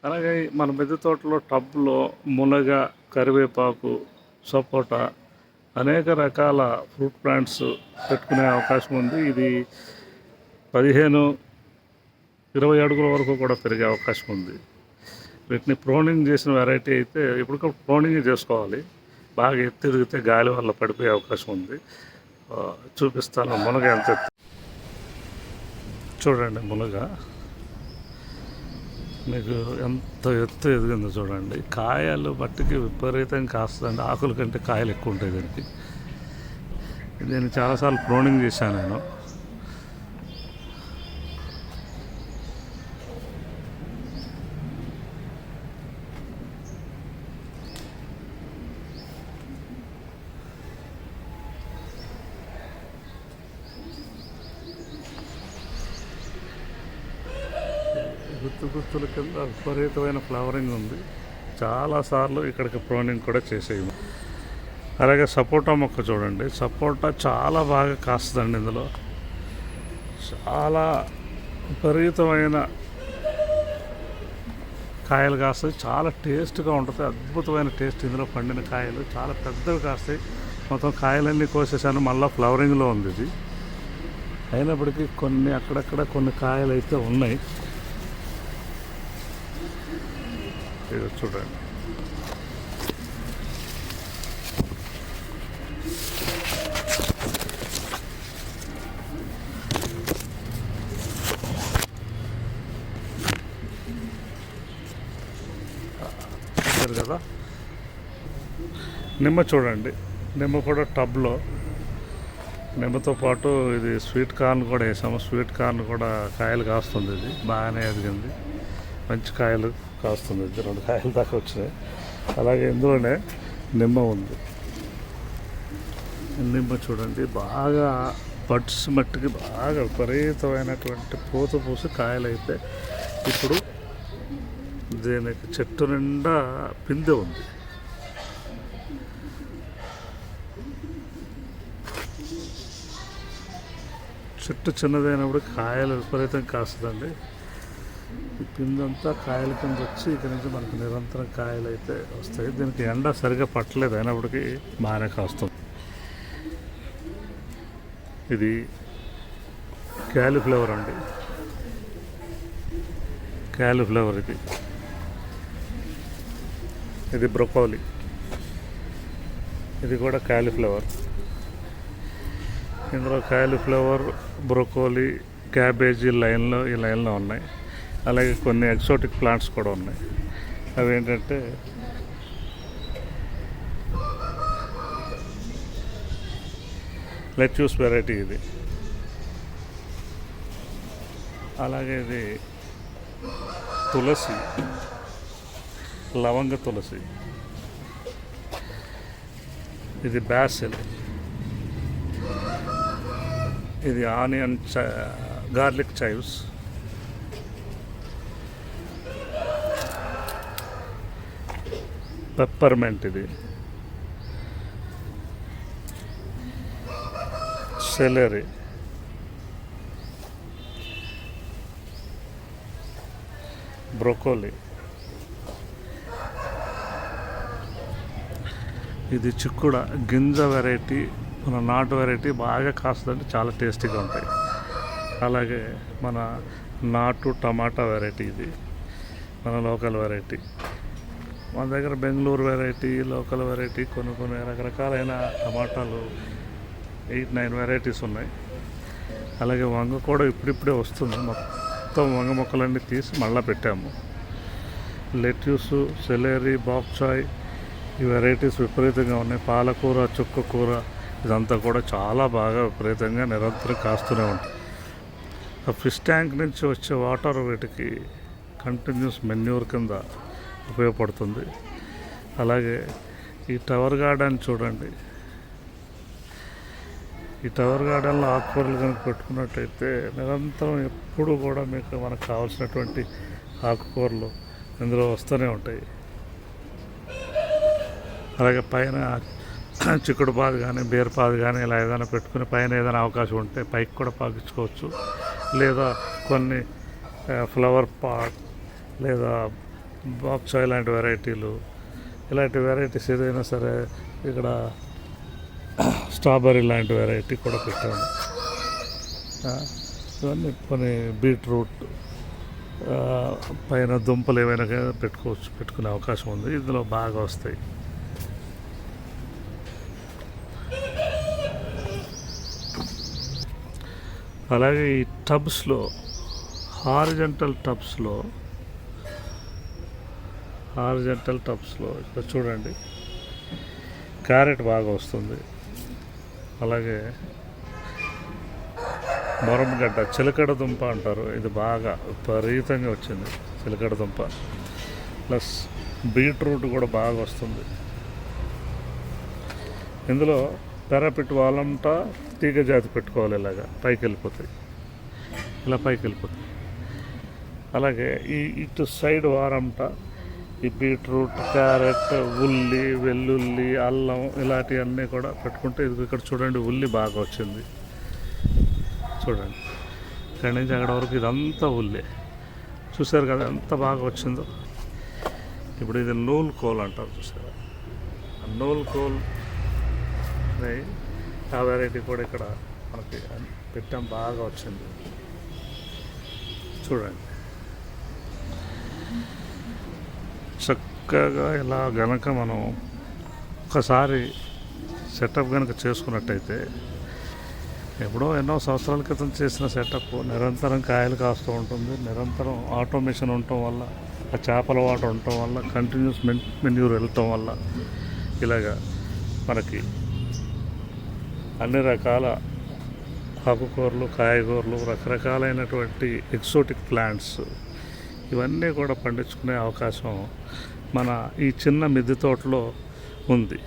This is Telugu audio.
అలాగే మన మిద్దె తోటలో టబ్లో మునగ, కరివేపాకు, సపోటా అనేక రకాల ఫ్రూట్ ప్లాంట్స్ పెట్టుకునే అవకాశం ఉంది. ఇది 15-20 అడుగుల వరకు కూడా పెరిగే అవకాశం ఉంది. వీటిని ప్రోనింగ్ చేసిన వెరైటీ అయితే ఇప్పటికప్పుడు ప్రోనింగ్ చేసుకోవాలి. బాగా ఎత్తు ఎదిగితే గాలి వల్ల పడిపోయే అవకాశం ఉంది. చూపిస్తాను మునగ ఎంత చూడండి. మునగ మీకు ఎంత ఎత్తు ఎదిగిందో చూడండి. కాయలు బట్టికి విపరీతంగా కాస్తుందండి. ఆకుల కంటే కాయలు ఎక్కువ ఉంటాయి దీనికి. దీన్ని చాలాసార్లు ప్రోనింగ్ చేశాను నేను. గుత్తుల కింద విపరీతమైన ఫ్లవరింగ్ ఉంది. చాలాసార్లు ఇక్కడికి ప్రోనింగ్ కూడా చేసేయము. అలాగే సపోటా మొక్క చూడండి. సపోటా చాలా బాగా కాస్తుందండి. ఇందులో చాలా విపరీతమైన కాయలు కాస్తాయి. చాలా టేస్ట్గా ఉంటుంది. అద్భుతమైన టేస్ట్ ఇందులో పండిన కాయలు. చాలా పెద్దవి కాస్తాయి. మొత్తం కాయలన్నీ కోసేసాను. మళ్ళీ ఫ్లవరింగ్లో ఉంది ఇది. అయినప్పటికీ కొన్ని అక్కడక్కడ కొన్ని కాయలు అయితే ఉన్నాయి. చూడండి. కదా నిమ్మ చూడండి. నిమ్మ కూడా టబ్లో, నిమ్మతో పాటు ఇది స్వీట్ కార్న్ కూడా వేసాము. స్వీట్ కార్న్ కూడా కాయలు కాస్తుంది. ఇది బాగానే ఎదిగింది. మంచి కాయలు కాస్తుంది. 2 కాయలు దాకా వచ్చినాయి. అలాగే ఇందులోనే నిమ్మ ఉంది. నిమ్మ చూడండి బాగా బడ్స్ మట్టికి బాగా విపరీతమైనటువంటి పూత పూసి కాయలు అయితే ఇప్పుడు దీనికి చెట్టు నిండా పిందె ఉంది. చెట్టు చిన్నదైనప్పుడు కాయలు విపరీతంగా కాస్తుందండి. ఈ పిందంతా కాయల కింద వచ్చి ఇక్కడ నుంచి మనకు నిరంతరం కాయలు అయితే వస్తాయి. దీనికి ఎండ సరిగా పట్టలేదు, అయినప్పటికీ బాగానే కాస్తుంది. ఇది క్యాలీఫ్లవర్ అండి. క్యాలీఫ్లవర్ ఇది బ్రొకోలీ. ఇది కూడా క్యాలీఫ్లవర్. ఇందులో క్యాలీఫ్లవర్, బ్రొకోలీ, క్యాబేజీ ఈ లైన్లో ఉన్నాయి. అలాగే కొన్ని ఎక్సోటిక్ ప్లాంట్స్ కూడా ఉన్నాయి. అవి ఏంటంటే లెట్యూస్ వెరైటీ ఇది. అలాగే ఇది తులసి, లవంగ తులసి. ఇది బాసిల్. ఇది ఆనియన్ గార్లిక్ చైవ్స్. పెప్పర్మెంట్. ఇది సెలరీ. బ్రొకోలీ. ఇది చిక్కుడ గింజ వెరైటీ. మన నాటు వెరైటీ బాగా కాస్తుందంటే చాలా టేస్టీగా ఉంటాయి. అలాగే మన నాటు టమాటా వెరైటీ. ఇది మన లోకల్ వెరైటీ. మన దగ్గర బెంగళూరు వెరైటీ, లోకల్ వెరైటీ, కొన్ని రకరకాలైన టమాటాలు 8-9 వెరైటీస్ ఉన్నాయి. అలాగే వంగ కూడా ఇప్పుడిప్పుడే వస్తుంది. మొత్తం వంగ మొక్కలన్నీ తీసి మళ్ళీ పెట్టాము. లెట్యూస్, సెలరీ, బాక్ చాయ్ ఈ వెరైటీస్ విపరీతంగా ఉన్నాయి. పాలకూర, చుక్కకూర ఇదంతా కూడా చాలా బాగా విపరీతంగా నిరంతరం కాస్తూనే ఉంటుంది. ఆ ఫిష్ ట్యాంక్ నుంచి వచ్చే వాటర్ వీటికి కంటిన్యూస్ మెన్యూర్ కింద ఉపయోగపడుతుంది. అలాగే ఈ టవర్ గార్డెన్ చూడండి. ఈ టవర్ గార్డెన్లో ఆకుకూరలు కనుక పెట్టుకున్నట్టయితే నిరంతరం ఎప్పుడు కూడా మనకు కావాల్సినటువంటి ఆకుకూరలు ఇందులో వస్తూనే ఉంటాయి. అలాగే పైన చిక్కుడు పాదు కానీ, బీరపాదు కానీ ఇలా ఏదైనా పెట్టుకుని పైన ఏదైనా అవకాశం ఉంటే పైకి కూడా పాకించుకోవచ్చు. లేదా కొన్ని ఫ్లవర్ పాట్ లేదా బాక్చాయ్ లాంటి వెరైటీలు, ఇలాంటి వెరైటీస్ ఏదైనా సరే. ఇక్కడ స్ట్రాబెర్రీ లాంటి వెరైటీ కూడా పెట్టాము. ఇవన్నీ కొన్ని బీట్రూట్ పైన దుంపలు ఏమైనా పెట్టుకునే అవకాశం ఉంది. ఇందులో బాగా వస్తాయి. అలాగే ఈ టబ్స్లో, హారిజంటల్ టబ్స్లో ఇక్కడ చూడండి క్యారెట్ బాగా వస్తుంది. అలాగే మొరంగడ్డ, చిలకడ దుంప అంటారు, ఇది బాగా విపరీతంగా వచ్చింది చిలకడ దుంప. ప్లస్ బీట్రూట్ కూడా బాగా వస్తుంది. ఇందులో పెరపిట్ వాళ్ళంతా తీగ జాతి పెట్టుకోవాలి. ఇలాగా పైకి వెళ్ళిపోతాయి, ఇలా పైకి వెళ్ళిపోతాయి. అలాగే ఇటు సైడ్ వారంట ఈ బీట్రూట్, క్యారెట్, ఉల్లి, వెల్లుల్లి, అల్లం ఇలాంటివన్నీ కూడా పెట్టుకుంటే ఇది ఇక్కడ చూడండి ఉల్లి బాగా వచ్చింది. చూడండి ఇక్కడి నుంచి అక్కడ వరకు ఇదంతా ఉల్లి. చూసారు కదా ఎంత బాగా వచ్చిందో. ఇప్పుడు ఇది నూల్ కోల్ అంటారు, చూసారా? నూల్ కోల్ ఆ వెరైటీ కూడా ఇక్కడ మనకి పెట్టాం, బాగా వచ్చింది. చూడండి చక్కగా ఇలా గనక మనం ఒకసారి సెటప్ కనుక చేసుకున్నట్టయితే, ఎప్పుడో ఎన్నో సంవత్సరాల క్రితం చేసిన సెటప్ నిరంతరం కాయలు కాస్తూ ఉంటుంది. నిరంతరం ఆటోమేషన్ ఉండటం వల్ల, ఆ చేపల వాటర్ ఉండటం వల్ల, కంటిన్యూస్ మెన్యూర్ వెళ్ళటం వల్ల ఇలాగా మనకి అన్ని రకాల ఆకుకూరలు, కాయగూరలు, రకరకాలైనటువంటి ఎక్సోటిక్ ప్లాంట్స్ ఇవన్నీ కూడా పండించుకునే అవకాశం మన ఈ చిన్న మిద్దె తోటలో ఉంది.